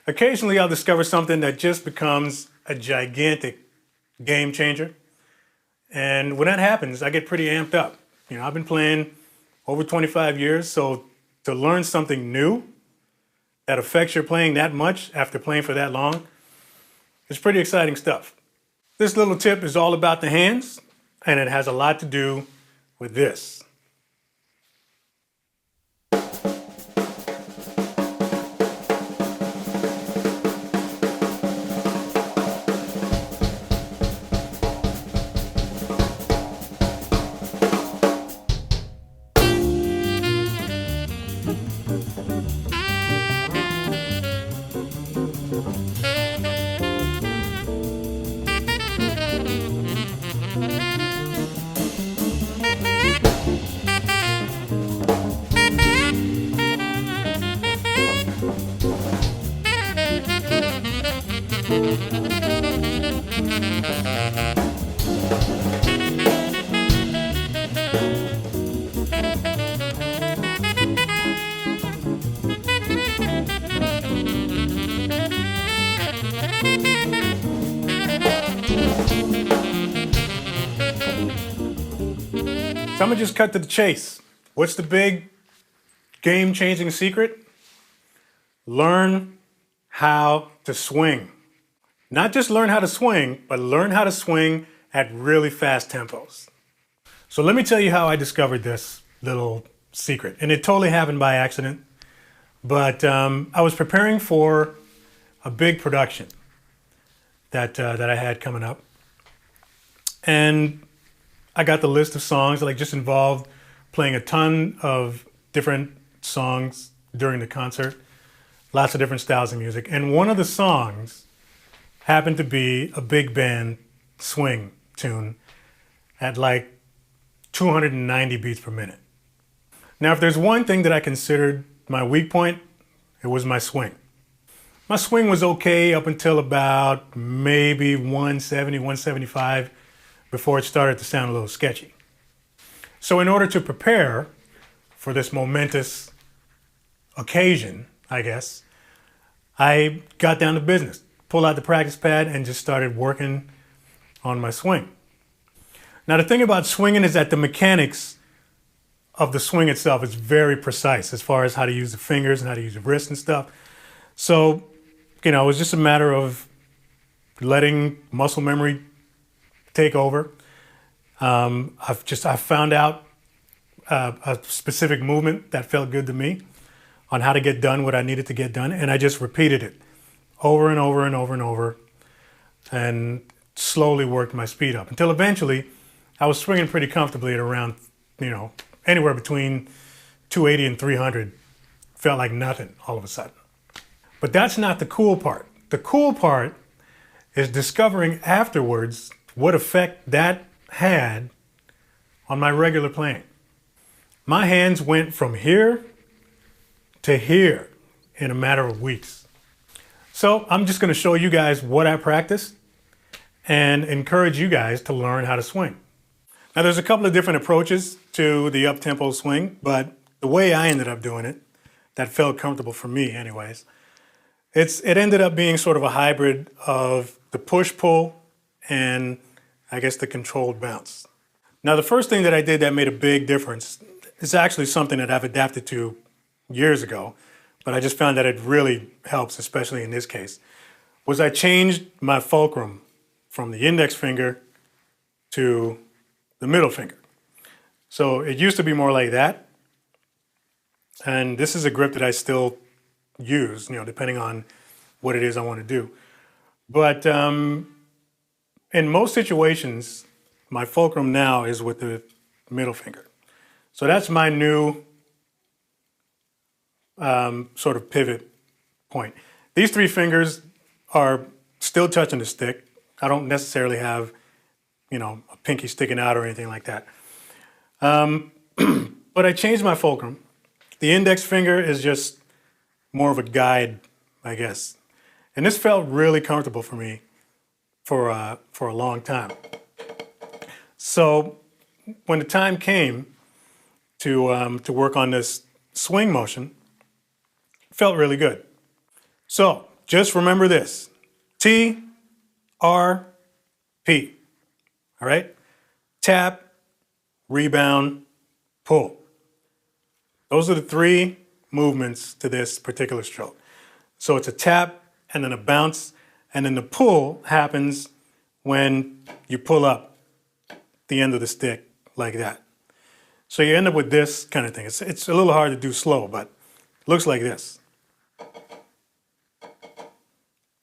Occasionally I'll discover something that just becomes a gigantic game changer. And when that happens, I get pretty amped up. I've been playing over 25 years, so to learn something new that affects your playing that much after playing for that long, it's pretty exciting stuff. This little tip is all about the hands, and it has a lot to do with this. So I'm gonna just cut to the chase. What's the big game-changing secret? Learn how to swing. Not just learn how to swing, but learn how to swing at really fast tempos. So let me tell you how I discovered this little secret. And it totally happened by accident. But I was preparing for a big production that I had coming up. And I got the list of songs that just involved playing a ton of different songs during the concert, lots of different styles of music. And one of the songs happened to be a big band swing tune at 290 beats per minute. Now, if there's one thing that I considered my weak point, it was my swing. My swing was okay up until about maybe 170, 175 before it started to sound a little sketchy. So in order to prepare for this momentous occasion, I guess, I got down to business, pulled out the practice pad and just started working on my swing. Now the thing about swinging is that the mechanics of the swing itself is very precise as far as how to use the fingers and how to use the wrist and stuff. So, it was just a matter of letting muscle memory take over. I found out a specific movement that felt good to me on how to get done what I needed to get done, and I just repeated it over and over and over and over, and slowly worked my speed up until eventually I was swinging pretty comfortably at around, anywhere between 280 and 300. Felt like nothing all of a sudden. But that's not the cool part. The cool part is discovering afterwards what effect that had on my regular playing. My hands went from here to here in a matter of weeks. So I'm just going to show you guys what I practiced and encourage you guys to learn how to swing. Now there's a couple of different approaches to the up-tempo swing, but the way I ended up doing it, that felt comfortable for me anyways, it ended up being sort of a hybrid of the push-pull and I guess the controlled bounce. Now the first thing that I did that made a big difference is actually something that I've adapted to years ago, but I just found that it really helps, especially in this case, was I changed my fulcrum from the index finger to the middle finger. So it used to be more like that, and this is a grip that I still use, depending on what it is I want to do. But in most situations, my fulcrum now is with the middle finger. So that's my new sort of pivot point. These three fingers are still touching the stick. I don't necessarily have, a pinky sticking out or anything like that. But I changed my fulcrum. The index finger is just more of a guide, I guess. And this felt really comfortable for me for a long time. So when the time came to work on this swing motion, it felt really good. So just remember this. T, R, P. All right? Tap, rebound, pull. Those are the three movements to this particular stroke. So it's a tap and then a bounce, and then the pull happens when you pull up the end of the stick like that. So you end up with this kind of thing. It's a little hard to do slow, but it looks like this.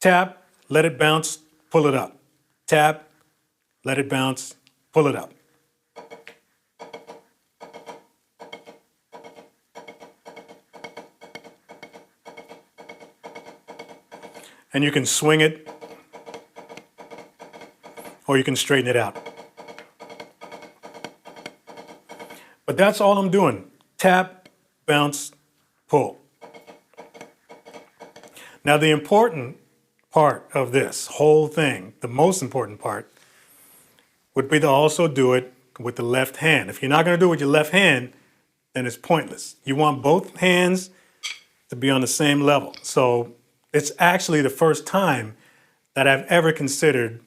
Tap, let it bounce, pull it up. Tap, let it bounce, pull it up. And you can swing it, or you can straighten it out. But that's all I'm doing. Tap, bounce, pull. Now the important part of this whole thing, the most important part, would be to also do it with the left hand. If you're not going to do it with your left hand, then it's pointless. You want both hands to be on the same level. So it's actually the first time that I've ever considered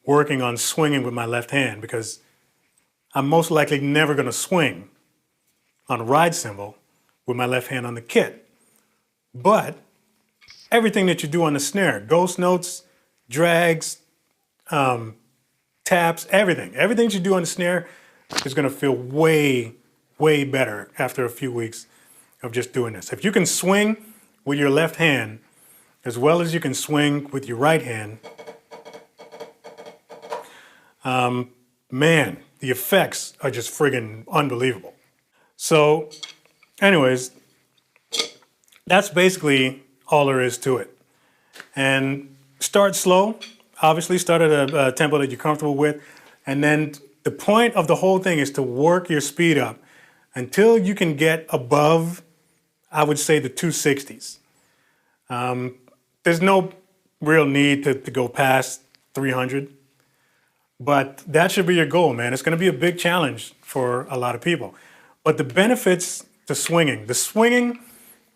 working on swinging with my left hand, because I'm most likely never going to swing on a ride cymbal with my left hand on the kit. But everything that you do on the snare, ghost notes, drags, taps, everything that you do on the snare is going to feel way, way better after a few weeks of just doing this. If you can swing with your left hand as well as you can swing with your right hand, man, the effects are just friggin' unbelievable. So anyways, that's basically all there is to it. And start slow. Obviously start at a tempo that you're comfortable with. And then the point of the whole thing is to work your speed up until you can get above, I would say, the 260s. There's no real need to go past 300. But that should be your goal, man. It's going to be a big challenge for a lot of people. But the benefits to swinging,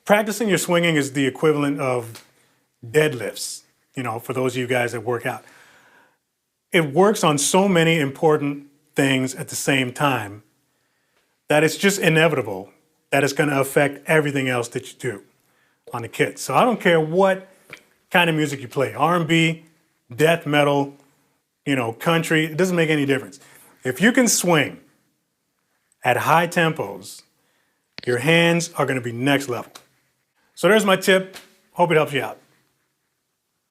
practicing your swinging is the equivalent of deadlifts, for those of you guys that work out. It works on so many important things at the same time that it's just inevitable that it's going to affect everything else that you do on the kit. So I don't care what kind of music you play, R&B, death metal, country, it doesn't make any difference. If you can swing at high tempos, your hands are going to be next level. So there's my tip. Hope it helps you out.